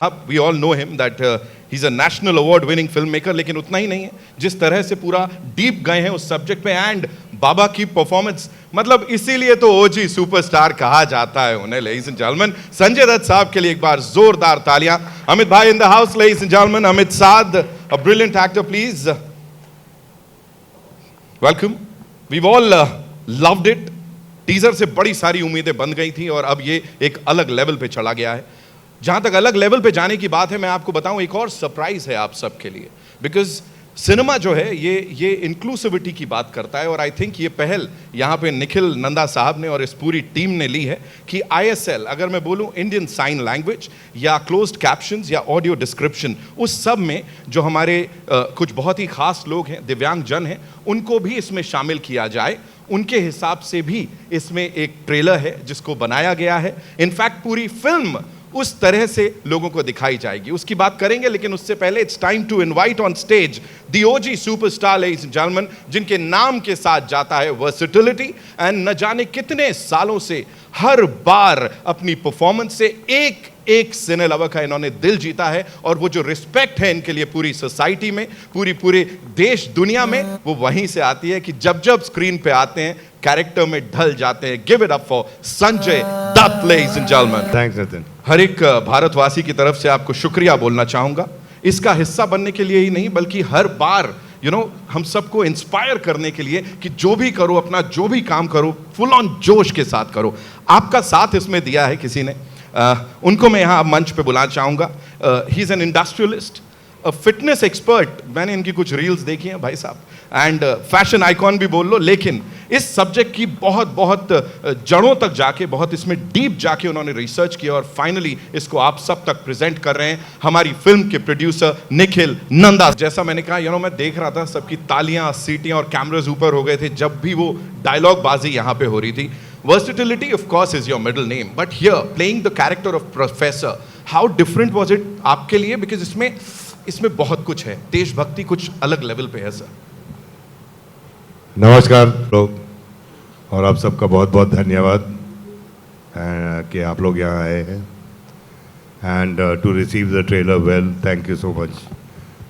अब we all know him that he is a national award winning filmmaker, लेकिन उतना ही नहीं है, जिस तरह से पूरा डीप गए हैं उस सब्जेक्ट पे, एंड बाबा की परफॉर्मेंस, मतलब इसीलिए तो ओजी सुपरस्टार कहा जाता है उन्हें। Ladies and gentleman, Sanjay Dutt साहब के लिए एक बार जोरदार तालियां। अमित भाई in the house, ladies and gentleman, Amit Sadh, a brilliant actor, please welcome. We all loved it. Teaser से बड़ी सारी उम्मीदें बन गई थी और अब ये एक अलग लेवल पे चला गया है। जहां तक अलग लेवल पे जाने की बात है, मैं आपको बताऊं एक और सरप्राइज है आप सबके लिए, बिकॉज सिनेमा जो है ये इंक्लूसिविटी की बात करता है, और आई थिंक ये पहल यहां पे निखिल नंदा साहब ने और इस पूरी टीम ने ली है कि ISL, अगर मैं बोलूं इंडियन साइन लैंग्वेज या क्लोज्ड कैप्शंस या ऑडियो डिस्क्रिप्शन, उस सब में जो हमारे कुछ बहुत ही खास लोग हैं, दिव्यांग जन हैं, उनको भी इसमें शामिल किया जाए। उनके हिसाब से भी इसमें एक ट्रेलर है जिसको बनाया गया है। इनफैक्ट पूरी फिल्म उस तरह से लोगों को दिखाई जाएगी, उसकी बात करेंगे, लेकिन उससे पहले it's time to invite on stage the OG superstar, ladies and gentleman, जिनके नाम के साथ जाता है वर्सेटिलिटी, एंड न जाने कितने सालों से हर बार अपनी परफॉर्मेंस से एक सिने लवर का इन्होंने दिल जीता है, और वो जो रिस्पेक्ट है इनके लिए पूरी सोसाइटी में, पूरे देश दुनिया में, वो वहीं से आती है कि जब जब स्क्रीन पे आते हैं कैरेक्टर में ढल जाते हैं। Give it up for Sanjay Dutt, ladies and gentleman. Thanks Nitin. हर एक भारतवासी की तरफ से आपको शुक्रिया बोलना चाहूंगा, इसका हिस्सा बनने के लिए ही नहीं, बल्कि हर बार हम सबको इंस्पायर करने के लिए कि जो भी करो, अपना जो भी काम करो, फुल ऑन जोश के साथ करो। आपका साथ इसमें दिया है किसी ने, उनको मैं यहां मंच पे बुलाना चाहूंगा। He is an industrialist, fitness expert, मैंने इनकी कुछ रील्स देखी हैं भाई साहब, एंड फैशन आइकॉन भी बोल लो, लेकिन इस सब्जेक्ट की बहुत जड़ों तक जाके, बहुत इसमें डीप जाके उन्होंने रिसर्च किया, और फाइनली इसको आप सब तक प्रेजेंट कर रहे हैं हमारी फिल्म के प्रोड्यूसर निखिल नंदा। जैसा मैंने कहा, मैं देख रहा था सबकी तालियां, सीटियां और कैमरास ऊपर हो गए थे जब भी वो डायलॉग बाजी यहां पे हो रही थी। Versatility, of course, is your middle name, but here, playing the character of professor, how different was it आपके लिए? Because इसमें बहुत कुछ है, देशभक्ति कुछ अलग लेवल पे है सर। नमस्कार लोग, और आप सबका बहुत बहुत धन्यवाद कि आप लोग यहाँ आए हैं, and to receive the trailer well, thank you so much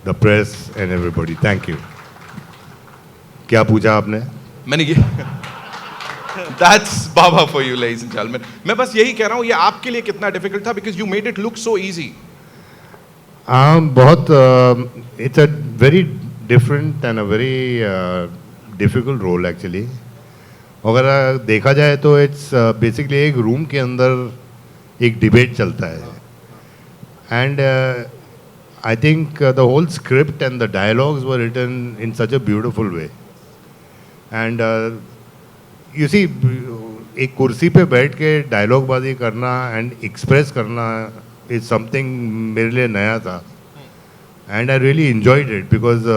the press and everybody, thank you. क्या पूछा आपने? मैंने ये That's Baba for you, ladies and gentlemen. मैं बस यही कह रहा हूँ, ये आपके लिए कितना डिफिकल्ट था, because you made it look so easy. बहुत it's a very different and a very difficult role actually. अगर देखा जाए तो it's basically एक रूम के अंदर एक डिबेट चलता है, and I think the whole script and the dialogues were written in such a beautiful way, and you see, एक कुर्सी पे बैठ के डायलॉग बाजी करना एंड एक्सप्रेस करना इज समथिंग मेरे लिए नया था, and I really enjoyed it, because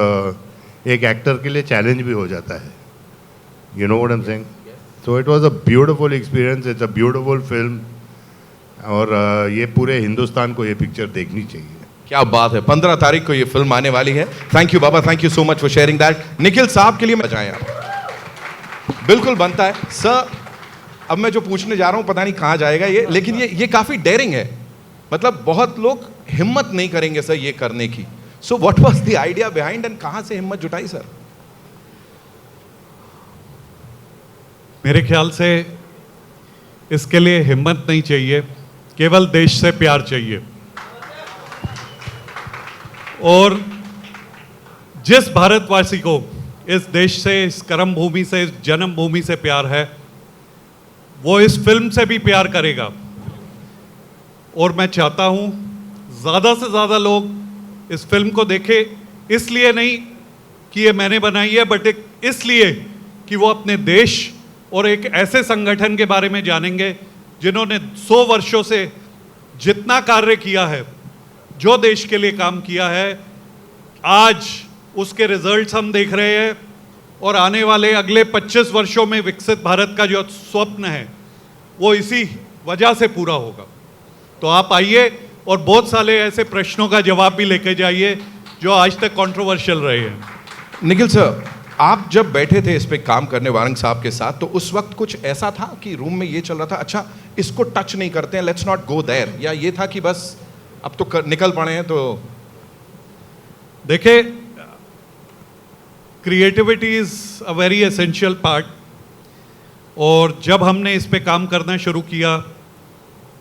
एक एक्टर के लिए चैलेंज भी हो जाता है, you know what I am saying. So it was a beautiful experience, it's a beautiful film, और ये पूरे हिंदुस्तान को ये पिक्चर देखनी चाहिए। क्या बात है, 15 तारीख को ये फिल्म आने वाली है। Thank you Baba, thank you so much for sharing that. Nikhil साहब के लिए बजाएं आप। बिल्कुल बनता है सर। अब मैं जो पूछने जा रहा हूं पता नहीं कहां जाएगा ये, लेकिन ये काफी डेयरिंग है, मतलब बहुत लोग हिम्मत नहीं करेंगे सर ये करने की। So what was the idea behind, and कहां से हिम्मत जुटाई सर? मेरे ख्याल से इसके लिए हिम्मत नहीं चाहिए, केवल देश से प्यार चाहिए। और जिस भारतवासी को इस देश से, इस कर्म भूमि से, इस जन्मभूमि से प्यार है, वो इस फिल्म से भी प्यार करेगा। और मैं चाहता हूँ ज़्यादा से ज़्यादा लोग इस फिल्म को देखें, इसलिए नहीं कि ये मैंने बनाई है, बट इसलिए कि वो अपने देश और एक ऐसे संगठन के बारे में जानेंगे जिन्होंने 100 वर्षों से जितना कार्य किया है, जो देश के लिए काम किया है, आज उसके रिजल्ट्स हम देख रहे हैं, और आने वाले अगले 25 वर्षों में विकसित भारत का जो स्वप्न है वो इसी वजह से पूरा होगा। तो आप आइए और बहुत सारे ऐसे प्रश्नों का जवाब भी लेके जाइए जो आज तक कंट्रोवर्शियल रहे हैं। निखिल सर, आप जब बैठे थे इस पे काम करने वारंग साहब के साथ, तो उस वक्त कुछ ऐसा था कि रूम में ये चल रहा था, अच्छा इसको टच नहीं करते हैं, लेट्स नॉट गो देयर, या ये था कि बस अब तो निकल पड़े हैं तो देखिए, creativity is a very essential part. और जब हमने इस पे काम करना शुरू किया,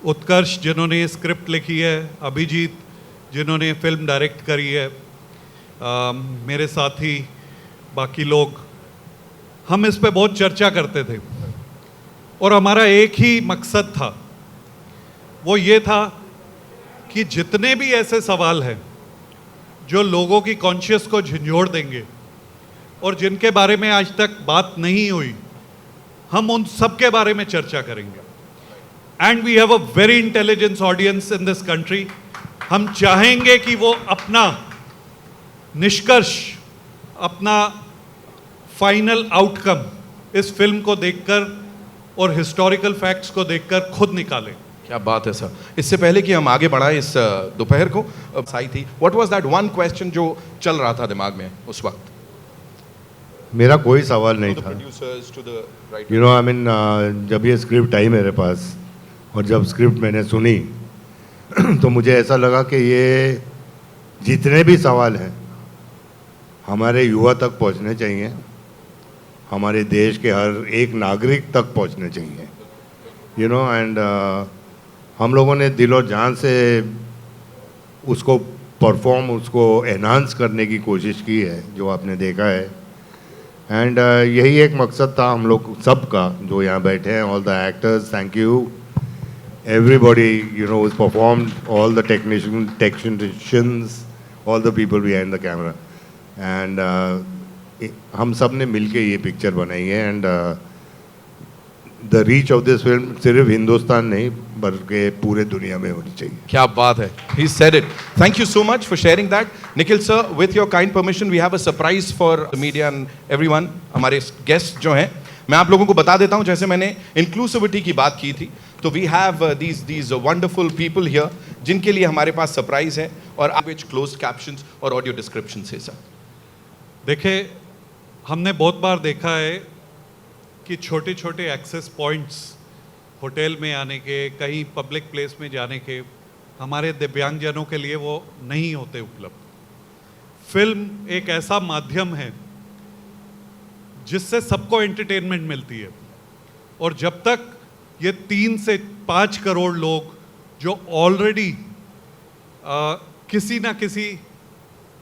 उत्कर्ष जिन्होंने स्क्रिप्ट लिखी है, अभिजीत जिन्होंने फिल्म डायरेक्ट करी है, मेरे साथी बाकी लोग, हम इस पे बहुत चर्चा करते थे और हमारा एक ही मकसद था, वो ये था कि जितने भी ऐसे सवाल हैं जो लोगों की कॉन्शियस को झंझोड़ देंगे और जिनके बारे में आज तक बात नहीं हुई, हम उन सब के बारे में चर्चा करेंगे। And we have a very intelligence audience in this country. हम चाहेंगे कि वो अपना निष्कर्ष, अपना फाइनल आउटकम इस फिल्म को देखकर और हिस्टोरिकल फैक्ट्स को देखकर खुद निकालें। क्या बात है सर। इससे पहले कि हम आगे बढ़ाएं इस दोपहर को, आई थी, what was that one question जो चल रहा था दिमाग में उस वक्त? मेरा कोई सवाल नहीं था। Producers to the right, you know I mean, जब ये स्क्रिप्ट आई मेरे पास और जब स्क्रिप्ट मैंने सुनी तो मुझे ऐसा लगा कि ये जितने भी सवाल हैं हमारे युवा तक पहुंचने चाहिए, हमारे देश के हर एक नागरिक तक पहुंचने चाहिए, यू नो। एंड हम लोगों ने दिल और जान से उसको परफॉर्म, उसको एनहांस करने की कोशिश की है, जो आपने देखा है। एंड यही एक मकसद था हम लोग सबका जो यहाँ बैठे हैं, all the actors, thank you everybody, you know, who's performed, all the technicians, all the people behind the camera. And हम सब ने मिलके ये पिक्चर बनाई है। And the reach of this film सिर्फ हिंदुस्तान नहीं बल्कि पूरे दुनिया में होनी चाहिए। क्या बात है, he said it. Thank you so much for sharing that. Nikhil sir, with your kind permission, we have a surprise for the media and everyone. हमारे गेस्ट जो हैं, मैं आप लोगों को बता देता हूं, जैसे मैंने इंक्लूसिविटी की बात की थी, तो we have these wonderful people here जिनके लिए हमारे पास सरप्राइज है और आप विच क्लोज्ड कैप्शंस और ऑडियो डिस्क्रिप्शन से सर। देखिए, हमने बहुत बार देखा है कि छोटे छोटे एक्सेस पॉइंट्स होटल में आने के, कहीं पब्लिक प्लेस में जाने के, हमारे दिव्यांगजनों के लिए वो नहीं होते उपलब्ध। फिल्म एक ऐसा माध्यम है जिससे सबको एंटरटेनमेंट मिलती है, और जब तक ये 3 से 5 करोड़ लोग जो ऑलरेडी किसी ना किसी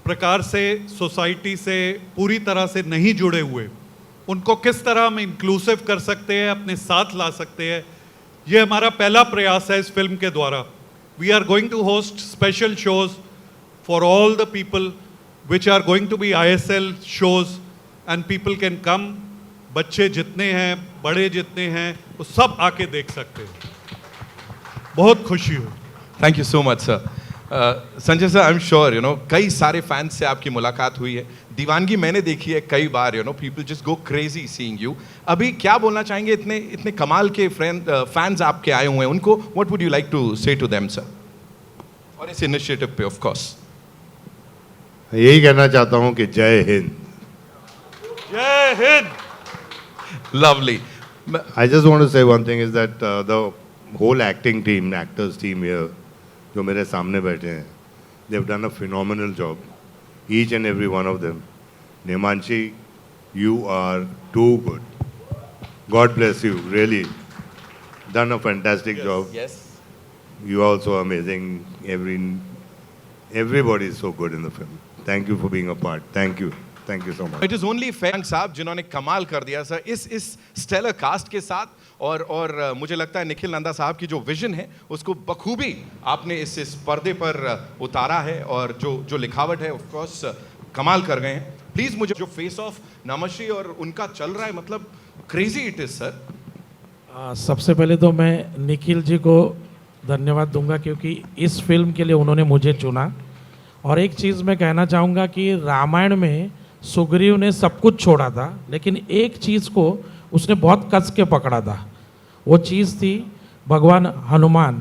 प्रकार से सोसाइटी से पूरी तरह से नहीं जुड़े हुए, उनको किस तरह हम इंक्लूसिव कर सकते हैं, अपने साथ ला सकते हैं, ये हमारा पहला प्रयास है इस फिल्म के द्वारा। We are going to host special shows for all the people which are going to be ISL shows and people can come. बच्चे जितने हैं, बड़े जितने हैं, वो सब आके देख सकते हैं। बहुत खुशी हुई। Thank you so much sir. Sanjay sir, I am sure you know कई सारे फैंस से आपकी मुलाकात हुई है, दीवानगी मैंने देखी है कई बार, you know people just go crazy seeing you. अभी क्या बोलना चाहेंगे, इतने इतने कमाल के फैंस आपके आए हुए हैं, उनको what would you like to say to them sir, और इस इनिशिएटिव पे ऑफ कोर्स? यही कहना चाहता हूँ कि जय हिंद। जय Hind. Lovely. I just want to say one thing is that the whole acting team, actors team here, जो मेरे सामने बैठे हैं, they've done a phenomenal job, each and every one of them. Nemanshi, you are too good. God bless you, really. Done a fantastic job. Yes. You are also amazing. Everybody is so good in the film. Thank you for being a part. Thank you. Thank you so much. It is only fair साहब जिन्होंने कमाल कर दिया sir इस stellar cast के साथ, और मुझे लगता है निखिल नंदा साहब की जो विजन है उसको बखूबी आपने इस पर्दे पर उतारा है, और जो लिखावट है ऑफ कोर्स कमाल कर गए हैं। प्लीज मुझे जो फेस ऑफ नमशी और उनका चल रहा है, मतलब क्रेजी इट इज सर। सबसे पहले तो मैं निखिल जी को धन्यवाद दूंगा क्योंकि इस फिल्म के लिए उन्होंने मुझे चुना। और एक चीज़ मैं कहना चाहूँगा कि रामायण में सुग्रीव ने सब कुछ छोड़ा था, लेकिन एक चीज़ को उसने बहुत कस के पकड़ा था। वो चीज़ थी भगवान हनुमान,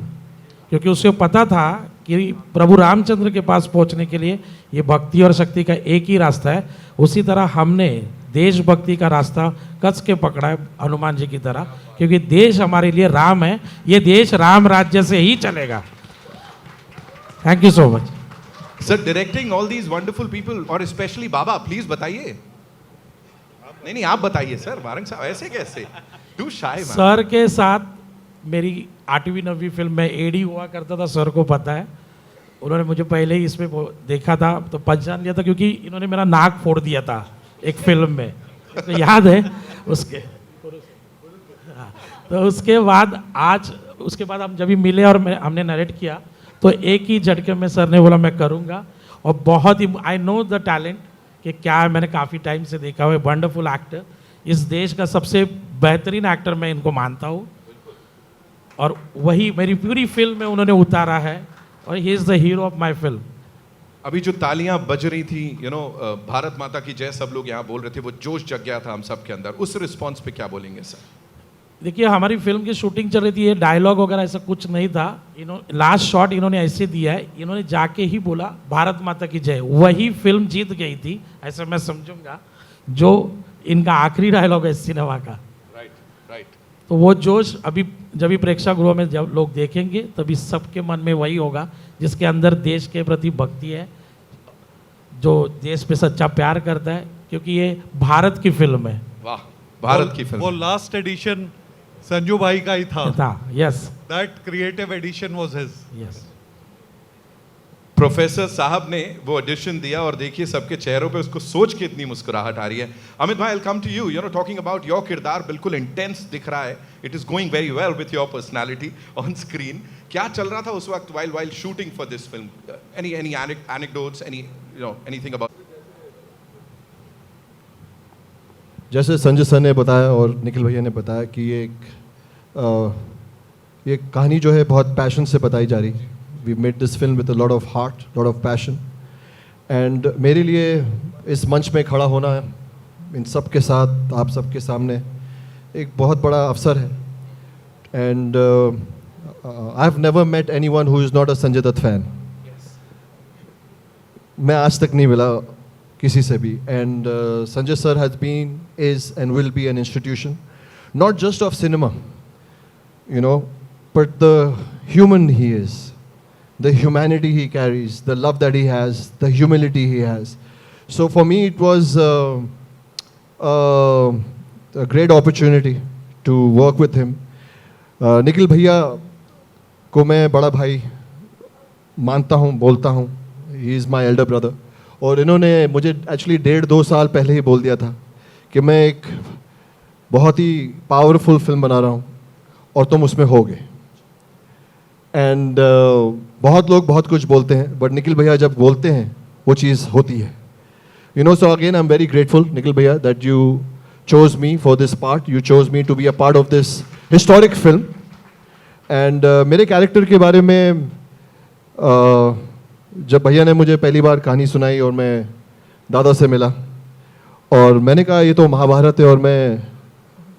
क्योंकि उसे पता था कि प्रभु रामचंद्र के पास पहुंचने के लिए ये भक्ति और शक्ति का एक ही रास्ता है। उसी तरह हमने देशभक्ति का रास्ता कस के पकड़ा है हनुमान जी की तरह, क्योंकि देश हमारे लिए राम है, ये देश राम राज्य से ही चलेगा। Thank you so much. Sir directing all these wonderful people और स्पेशली बाबा, प्लीज बताइए। नहीं आप बताइए सर, वारंग साहब ऐसे कैसे, टू शाय। सर के साथ मेरी 8वीं 9वीं फिल्म में एडी हुआ करता था, सर को पता है। उन्होंने मुझे पहले ही इसमें देखा था तो पहचान लिया था, क्योंकि इन्होंने मेरा नाक फोड़ दिया था एक फिल्म में, तो याद है उसके। हाँ, तो उसके बाद हम जब भी मिले और हमने नरेट किया तो एक ही झटके में सर ने बोला मैं करूँगा। और बहुत ही आई नो द टैलेंट कि क्या है, मैंने काफ़ी टाइम से देखा हुआ है। वंडरफुल एक्टर, इस देश का सबसे बेहतरीन एक्टर मैं इनको मानता हूँ, और वही मेरी पूरी फिल्म में उन्होंने उतारा है, और ही is the hero of my film. अभी जो तालियां बज रही थी, भारत माता की जय सब लोग यहाँ बोल रहे थे, वो जोश जग गया था हम सब के अंदर, उस रिस्पॉन्स पे क्या बोलेंगे सर? देखिए हमारी फिल्म की शूटिंग चल रही थी, ये डायलॉग वगैरह ऐसा कुछ नहीं था। लास्ट शॉट इन्होंने ऐसे दिया है, इन्होंने जाके ही बोला भारत माता की जय, वही फिल्म जीत गई थी ऐसा मैं समझूंगा, जो इनका आखिरी डायलॉग है सिनेमा का। राइट। तो वो जोश अभी जब भी प्रेक्षागृह में जब लोग देखेंगे तभी सबके मन में वही होगा, जिसके अंदर देश के प्रति भक्ति है, जो देश पे सच्चा प्यार करता है, क्योंकि ये भारत की फिल्म है। वाह, भारत की वो फिल्म लास्ट एडिशन संजू भाई का ही था। Yes that creative edition was his. Yes. Professor साहब ने वो ऑडिशन दिया और देखिए सबके चेहरों पे उसको सोच के इतनी मुस्कुराहट आ रही है। अमित भाई, I will come to you, talking about your किरदार बिल्कुल इंटेंस दिख रहा है, it is going very well with your personality on screen. क्या चल रहा था उस वक्त while shooting for this film? Any anecdotes, anything about? जैसे संजय सर ने बताया और निखिल भैया ने बताया कि ये कहानी जो है बहुत पैशन से बताई जा रही है। We made this film with a lot of heart, lot of passion, and मेरे लिए इस मंच में खड़ा होना इन सब के साथ आप सबके सामने एक बहुत बड़ा अवसर है। And I have never met anyone who is not a Sanjay Dutt fan. मैं आज तक नहीं मिला किसी से भी, and Sanjay sir has been, is and will be an institution not just of cinema, but the human he is, the humanity he carries, the love that he has, the humility he has. So for me it was a great opportunity to work with him. Nikhil भैया को मैं बड़ा भाई मानता हूँ, बोलता हूँ, he is my elder brother, और इन्होंने मुझे एक्चुअली 1.5-2 साल पहले ही बोल दिया था कि मैं एक बहुत ही पावरफुल फिल्म बना रहा हूँ और तुम उसमें होगे। एंड बहुत लोग बहुत कुछ बोलते हैं, बट निखिल भैया जब बोलते हैं वो चीज़ होती है। So again I am very grateful Nikhil भैया that you chose me for this part, you chose me to be a part of this historic film. And मेरे कैरेक्टर के बारे में जब भैया ने मुझे पहली बार कहानी सुनाई और मैं दादा से मिला और मैंने कहा ये तो महाभारत है और मैं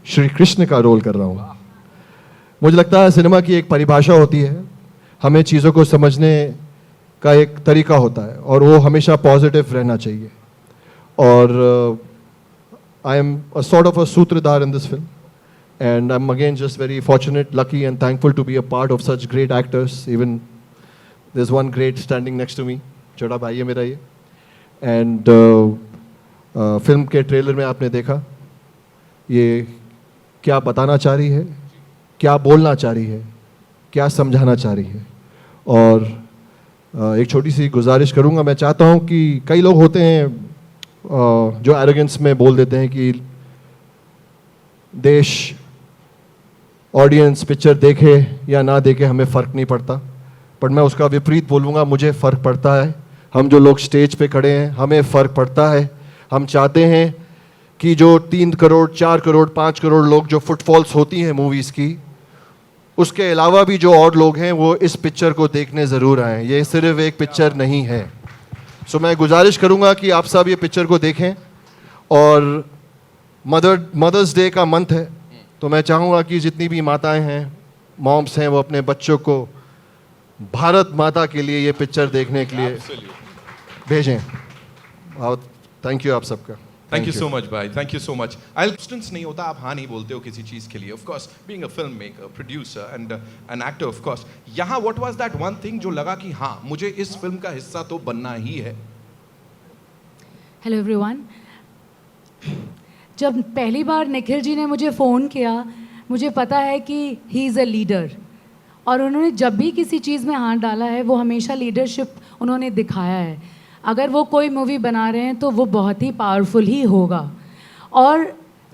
श्री कृष्ण का रोल कर रहा हूँ। मुझे लगता है सिनेमा की एक परिभाषा होती है, हमें चीज़ों को समझने का एक तरीका होता है और वो हमेशा पॉजिटिव रहना चाहिए। और I am a sort of a सूत्रधार in this film and I'm again just very fortunate, lucky and thankful to be a part of such great actors. Even there's one great standing next to me, छोटा भाई है मेरा ये। And film के trailer में आपने देखा ये क्या बताना चाह रही है, क्या बोलना चाह रही है, क्या समझाना चाह रही है। और एक छोटी सी गुजारिश करूँगा, मैं चाहता हूँ कि कई लोग होते हैं जो एरोगेंस में बोल देते हैं कि देश ऑडियंस पिक्चर देखे या ना देखे हमें फ़र्क नहीं पड़ता, पर मैं उसका विपरीत बोलूँगा, मुझे फ़र्क पड़ता है। हम जो लोग स्टेज पे खड़े हैं हमें फ़र्क पड़ता है। हम चाहते हैं कि जो 3 करोड़ 4 करोड़ 5 करोड़ लोग जो फुटफॉल्स होती हैं मूवीज़ की, उसके अलावा भी जो और लोग हैं वो इस पिक्चर को देखने ज़रूर आएँ। ये सिर्फ एक पिक्चर नहीं है। सो मैं गुजारिश करूँगा कि आप सब ये पिक्चर को देखें। और मदर्स डे का मंथ है तो मैं चाहूँगा कि जितनी भी माताएं हैं, मॉम्स हैं, वो अपने बच्चों को भारत माता के लिए ये पिक्चर देखने के लिए भेजें। और थैंक यू आप सबका। थैंक यू सो मच भाई, thank you so much. Substance नहीं होता, आप हाँ नहीं बोलते हो किसी चीज के लिए। Of course being a film maker, producer and an actor, of course यहाँ what was that one thing जो लगा कि हाँ मुझे इस फिल्म का हिस्सा तो बनना ही है? Hello everyone. जब पहली बार निखिल जी ने मुझे फ़ोन किया, मुझे पता है कि ही इज़ अ लीडर, और उन्होंने जब भी किसी चीज़ में हाथ डाला है वो हमेशा लीडरशिप उन्होंने दिखाया है। अगर वो कोई मूवी बना रहे हैं तो वो बहुत ही पावरफुल ही होगा। और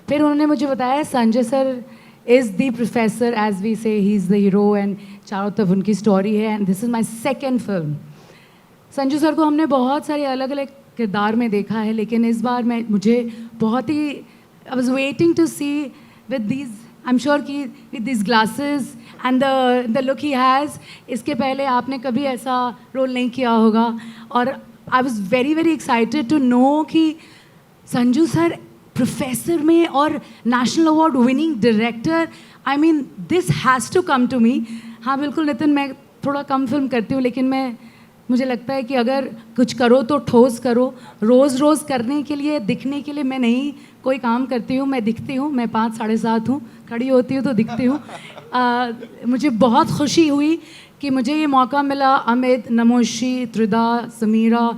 फिर उन्होंने मुझे बताया Sanjay sir is the professor, as we say, he is the hero, and चारों तरफ उनकी स्टोरी है, and this is my second film. Sanju sir को हमने बहुत सारे अलग अलग किरदार में देखा है, लेकिन इस बार मुझे बहुत ही, I was waiting to see with these, I am sure कि with this glasses and the look he has. इसके पहले आपने कभी ऐसा रोल नहीं किया होगा, और I was very very excited to know कि संजू सर प्रोफेसर में और national award winning director, I mean this has to come to me. हाँ बिल्कुल नितिन, मैं थोड़ा कम फिल्म करती हूँ, लेकिन मुझे लगता है कि अगर कुछ करो तो ठोस करो। रोज़ रोज़ करने के लिए, दिखने के लिए मैं नहीं कोई काम करती हूँ, मैं दिखती हूँ। मैं 5 साढ़े 7 हूँ, खड़ी होती हूँ तो दिखती हूँ। मुझे बहुत खुशी हुई कि मुझे ये मौका मिला। Amit, Namashi, Tridha, Samira,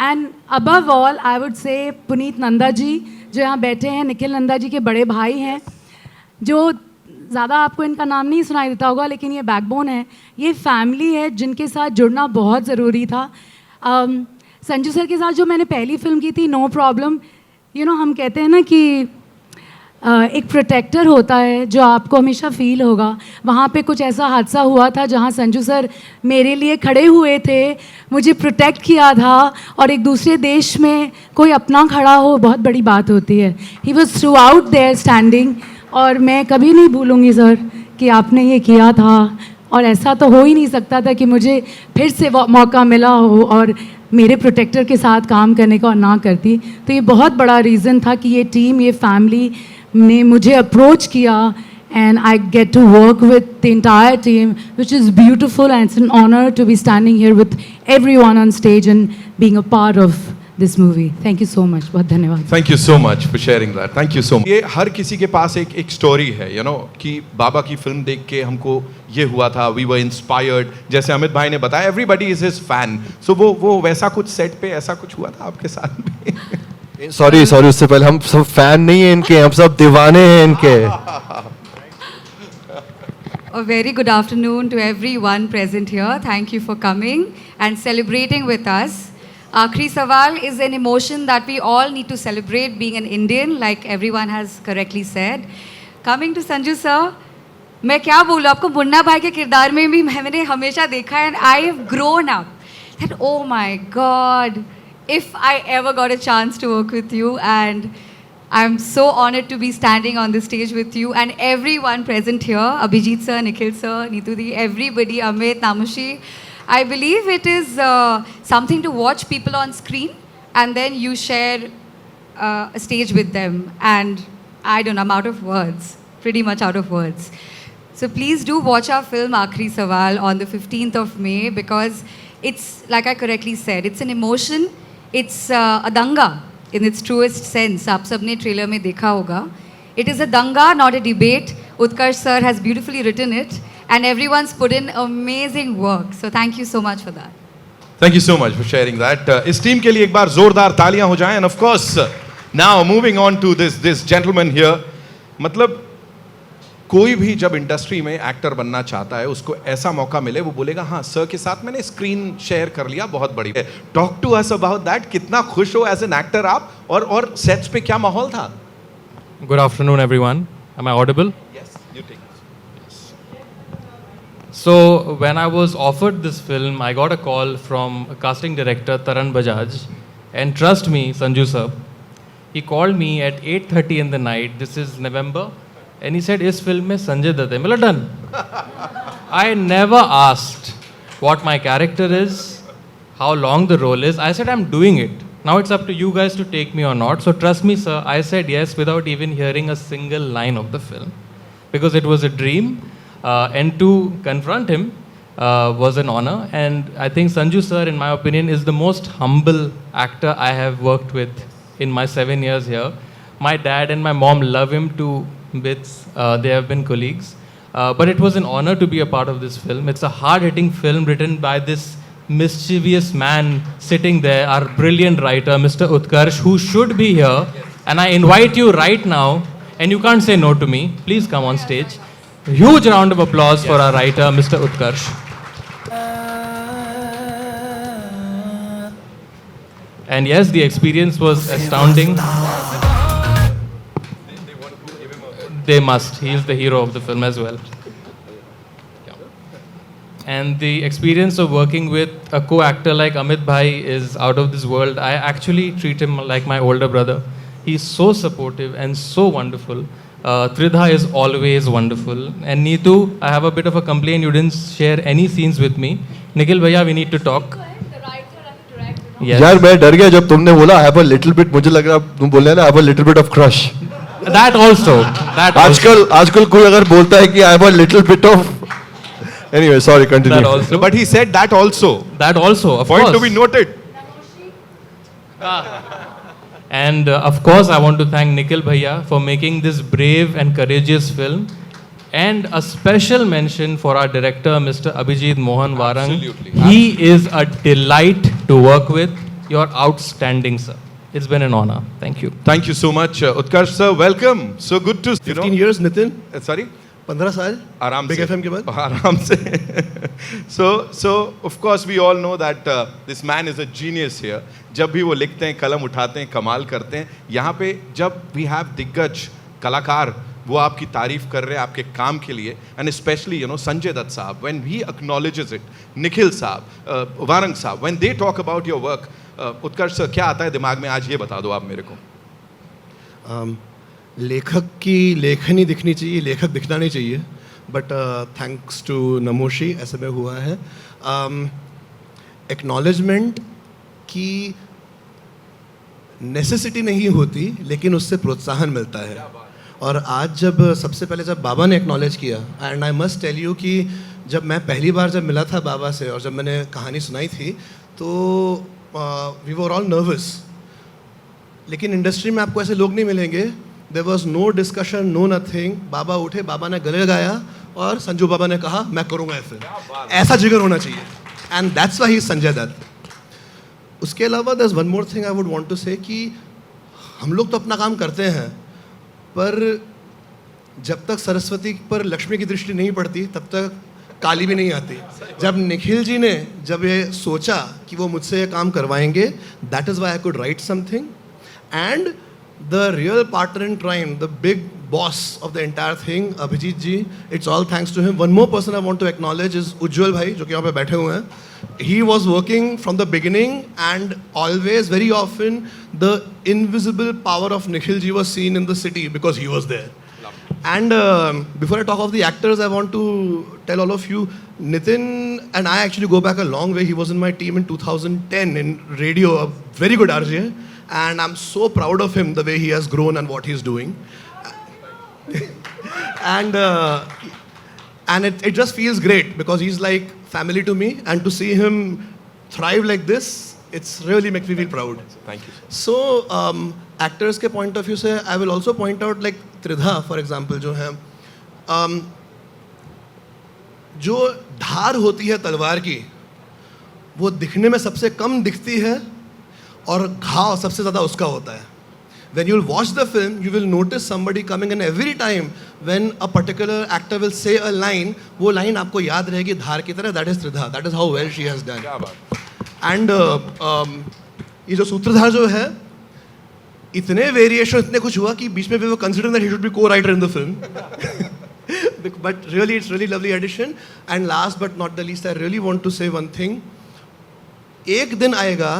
and above all I would say Puneet Nanda ji जो यहाँ बैठे हैं, निखिल नंदा जी के बड़े भाई हैं, जो ज़्यादा आपको इनका नाम नहीं सुनाई देता होगा, लेकिन ये बैकबोन है, ये फैमिली है जिनके साथ जुड़ना बहुत ज़रूरी था। संजू सर के साथ जो मैंने पहली फिल्म की थी, नो प्रॉब्लम, यू नो, हम कहते हैं ना कि एक प्रोटेक्टर होता है जो आपको हमेशा फील होगा। वहाँ पे कुछ ऐसा हादसा हुआ था जहाँ संजू सर मेरे लिए खड़े हुए थे, मुझे प्रोटेक्ट किया था, और एक दूसरे देश में कोई अपना खड़ा हो बहुत बड़ी बात होती है। He was throughout there standing, और मैं कभी नहीं भूलूंगी सर कि आपने ये किया था, और ऐसा तो हो ही नहीं सकता था कि मुझे फिर से मौका मिला हो और मेरे प्रोटेक्टर के साथ काम करने का और ना करती। तो ये बहुत बड़ा रीज़न था कि ये टीम, ये फैमिली ने मुझे अप्रोच किया, and I get to work with the entire team, which is beautiful, and it's an honour to be standing here with everyone on stage and being a part of this movie. Thank you so much, बहुत धन्यवाद। Thank you so much for sharing that, thank you so much. ये हर किसी के पास एक story है, you know, कि बाबा की फिल्म देख के हमको ये हुआ था, वी वर इंस्पायर्ड। जैसे अमित भाई ने बताया, एवरीबडी इज हिज फैन। सो वो वैसा कुछ सेट पे ऐसा कुछ हुआ था आपके साथ में? सॉरी, उससे पहले हम सब फैन नहीं हैं इनके, हम सब दीवाने हैं इनके। A very good afternoon to everyone present here. Thank you for coming and celebrating with us. Aakhri Sawal is an emotion that we all need to celebrate being an Indian, like everyone has correctly said. Coming to Sanju sir, मैं क्या बोलूँ आपको, मुन्ना भाई के किरदार में भी मैंने हमेशा देखा है, and I have grown up that oh my God, if I ever got a chance to work with you, and I'm so honored to be standing on this stage with you and everyone present here, Abhijit sir, Nikhil sir, Neetu di, everybody, Amit, Namushi. I believe it is something to watch people on screen and then you share a stage with them, and I don't know, I'm out of words, pretty much out of words. So please do watch our film Aakhri Sawal on the 15th of May, because it's, like I correctly said, it's an emotion, it's a danga in its truest sense. आप सबने trailer में देखा होगा. It is a danga, not a debate. Utkarsh sir has beautifully written it, and everyone's put in amazing work. So thank you so much for that. Thank you so much for sharing that. इस team के लिए एक बार जोरदार तालियां हो जाएं. And of course, now moving on to this gentleman here. मतलब कोई भी जब इंडस्ट्री में एक्टर बनना चाहता है, उसको ऐसा मौका मिले, वो बोलेगा हाँ सर के साथ मैंने स्क्रीन शेयर कर लिया, बहुत बड़ी है. Talk to us about that. कितना खुश हो एज एन एक्टर आप, और सेट्स पे क्या माहौल था? Good afternoon, everyone. Am I audible? Yes, you take it. So, when I was offered this film, I got a call from casting director Taran Bajaj, and trust me, Sanju sir, he called me at 8:30 in the night. This is November, and he said, "इस film में संजय दत्त है." मतलब done. I never asked what my character is, how long the role is. I said, "I'm doing it. Now it's up to you guys to take me or not." So trust me, sir, I said yes without even hearing a single line of the film, because it was a dream, and to confront him was an honor. And I think Sanju sir, in my opinion, is the most humble actor I have worked with in my 7 years here. My dad and my mom love him to bits. They have been colleagues. But it was an honor to be a part of this film. It's a hard-hitting film written by this mischievous man sitting there, our brilliant writer, Mr. Utkarsh, who should be here. And I invite you right now, and you can't say no to me. Please come on stage. Huge round of applause for our writer, Mr. Utkarsh. And yes, the experience was astounding. They must. He is the hero of the film as well. And the experience of working with a co-actor like Amit Bhai is out of this world. I actually treat him like my older brother. He's so supportive and so wonderful. Tridha is always wonderful. And Neetu, I have a bit of a complaint. You didn't share any scenes with me. Nikhil Bhaiya, we need to talk. Yes. यार मैं डर गया जब तुमने बोला I have a little bit, मुझे लग रहा तुम बोल रहे ना I have a little bit of crush. That also. आजकल कोई अगर बोलता है कि I have a little bit of anyway, sorry, continue. That also. But he said that also. That also, of Point course. to be noted. And of course, I want to thank Nikhil Bhaiya for making this brave and courageous film. And a special mention for our director, Mr. Abhijit Mohan Warang. Absolutely. He is a delight to work with. You're outstanding, sir. It's been an honor. Thank you. Thank you so much, Utkarsh sir. Welcome. So good to 15 years, Nitin. Sorry. 15 साल आराम Big से FM के बाद आराम से so of course we all know that this man is a genius here. जब भी वो लिखते हैं कलम उठाते हैं कमाल करते हैं यहाँ पे जब we have दिग्गज कलाकार वो आपकी तारीफ कर रहे हैं आपके काम के लिए and especially संजय दत्त साहब when he acknowledges it, Nikhil साहब वारंग साहब when they talk about your work, Utkarsh sir क्या आता है दिमाग में आज ये बता दो आप मेरे को. लेखक की लेखनी दिखनी चाहिए, लेखक दिखना नहीं चाहिए. बट थैंक्स टू नमोशी ऐसे में हुआ है. एक्नॉलेजमेंट की नेसेसिटी नहीं होती लेकिन उससे प्रोत्साहन मिलता है. और आज जब सबसे पहले जब बाबा ने एक्नॉलेज किया and I must tell you कि जब मैं पहली बार जब मिला था बाबा से और जब मैंने कहानी सुनाई थी तो वी वर ऑल नर्वस. लेकिन इंडस्ट्री में आपको ऐसे लोग नहीं मिलेंगे. There was no discussion, no nothing. Baba उठे, बाबा ने गले लगाया और संजू बाबा ने कहा मैं करूँगा ऐसे. ऐसा जिगर होना चाहिए and that's why he is Sanjay Dutt. उसके अलावा there is one more thing I would want to say कि हम लोग तो अपना काम करते हैं पर जब तक सरस्वती पर लक्ष्मी की दृष्टि नहीं पड़ती तब तक काली भी नहीं आती. जब निखिल जी ने जब ये सोचा कि वो मुझसे ये काम करवाएंगे, that is why I could write something. And the real partner in crime, the big boss of the entire thing, Abhijeet ji, it's all thanks to him. One more person I want to acknowledge is Ujjwal भाई जो कि यहाँ पे बैठे हुए हैं. He was working from the beginning and always, very often, the invisible power of Nikhil ji was seen in the city because he was there. And before I talk of the actors, I want to tell all of you, Nitin and I actually go back a long way. He was in my team in 2010 in radio, a very good RJ. And I'm so proud of him, the way he has grown and what he's doing. And it just feels great because he's like family to me, and to see him thrive like this, it's really makes me feel proud. Thank you. So actors के point of view से I will also point out like त्रिधा for example जो है जो धार होती है तलवार की वो दिखने में सबसे कम दिखती है और घाव सबसे ज़्यादा उसका होता है. When you'll watch the film, you will notice somebody coming in every time when a particular actor will say a line, वो line आपको याद रहेगी धार की तरह. That is Tridha. That is how well she has done. And ये जो सूत्रधार जो है इतने वेरिएशन इतने कुछ हुआ कि बीच में वो consider that he should be co-writer in the film. But really it's really lovely addition. And last but not the least, I really want to say one thing. एक दिन आएगा,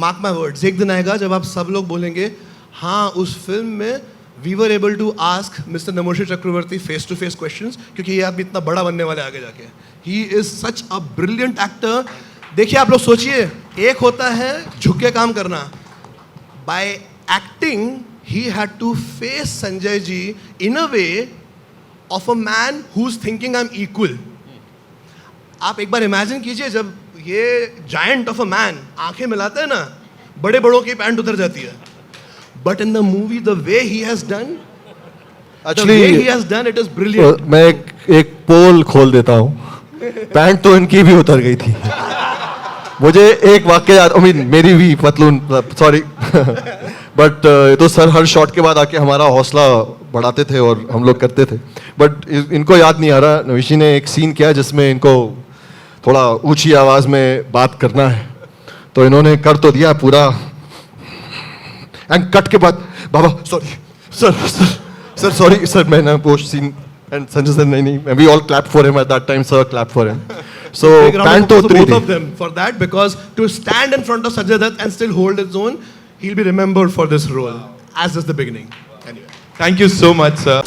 mark my words, एक दिन आएगा जब आप सब लोग बोलेंगे हाँ उस फिल्म में we were able to ask mister Namashi Chakraborty face to face questions क्योंकि ये आदमी इतना बड़ा बनने वाले आगे जाके. He is such a brilliant actor. देखिए आप लोग सोचिए, एक होता है झुक के काम करना. By acting he had to face Sanjay ji in a way of a man who is thinking I am equal. आप एक बार इमेजिन कीजिए जब ये जायंट ऑफ अ मैन आंखें मिलाते हैं ना, बड़े बड़ों की पैंट उतर जाती है. but in the movie, the way he has done, Actually, the way he has done, it is brilliant. मैं एक पोल खोल देता हूँ. पैंट तो इनकी भी उतर गई थी. मुझे एक वाक्य याद, I mean, मेरी भी पतलून, सॉरी, बट ये तो सर हर शॉट के बाद आके हमारा हौसला बढ़ाते थे और हम लोग करते थे. बट इनको याद नहीं आ रहा, नविशी ने एक सीन किया जिसमें इनको थोड़ा ऊंची आवाज में बात करना है, तो इन्होंने कर तो दिया पूरा. एंड कट के बाद Baba sorry sir sorry sir, मैं ना post scene and Sanjay sir नहीं, we all clap for him at that time, sir clap for him. So Big round of पैंट तो applause to उतरी both of थी. them for that, because to stand in front of Sanjay Dutt and still hold his own, he'll be remembered for this role, as is the beginning. Anyway. Thank you so much, sir.